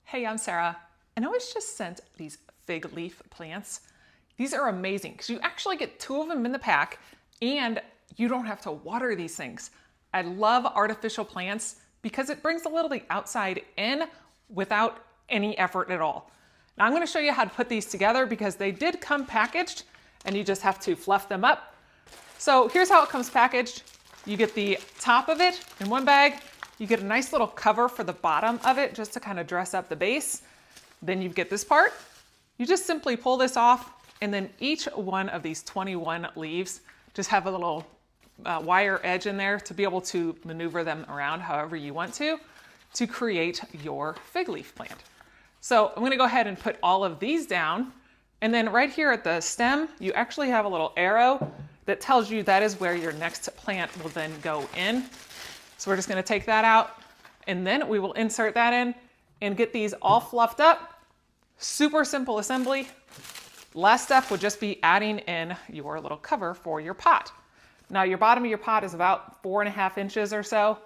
Hey, I'm Sarah, and I was just sent these fig leaf plants. These are amazing because you actually get 2 of them in the pack and you don't have to water these things. I love artificial plants because it brings a little bit outside in without any effort at all. Now I'm going to show you how to put these together because they did come packaged and you just have to fluff them up. So here's how it comes packaged. You get the top of it in one bag. You get a nice little cover for the bottom of it just to kind of dress up the base. Then you get this part. You just simply pull this off, and then each one of these 21 leaves just have a little wire edge in there to be able to maneuver them around however you want to create your fig leaf plant. So I'm going to go ahead and put all of these down, and then right here at the stem you actually have a little arrow that tells you that is where your next plant will then go in. So we're just going to take that out, and then we will insert that in and get these all fluffed up. Super simple assembly. Last step would just be adding in your little cover for your pot. Now your bottom of your pot is about 4.5 inches or so,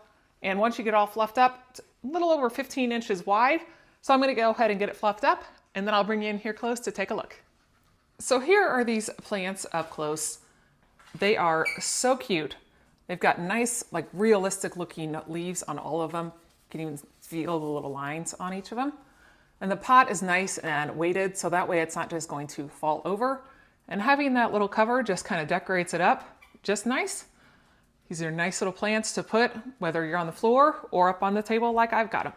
and once you get all fluffed up, it's a little over 15 inches wide. So I'm going to go ahead and get it fluffed up, and then I'll bring you in here close to take a look. So here are these plants up close. They are so cute. They've got nice, like realistic looking leaves on all of them. You can even feel the little lines on each of them. And the pot is nice and weighted, so that way it's not just going to fall over. And having that little cover just kind of decorates it up just nice. These are nice little plants to put, whether you're on the floor or up on the table like I've got them.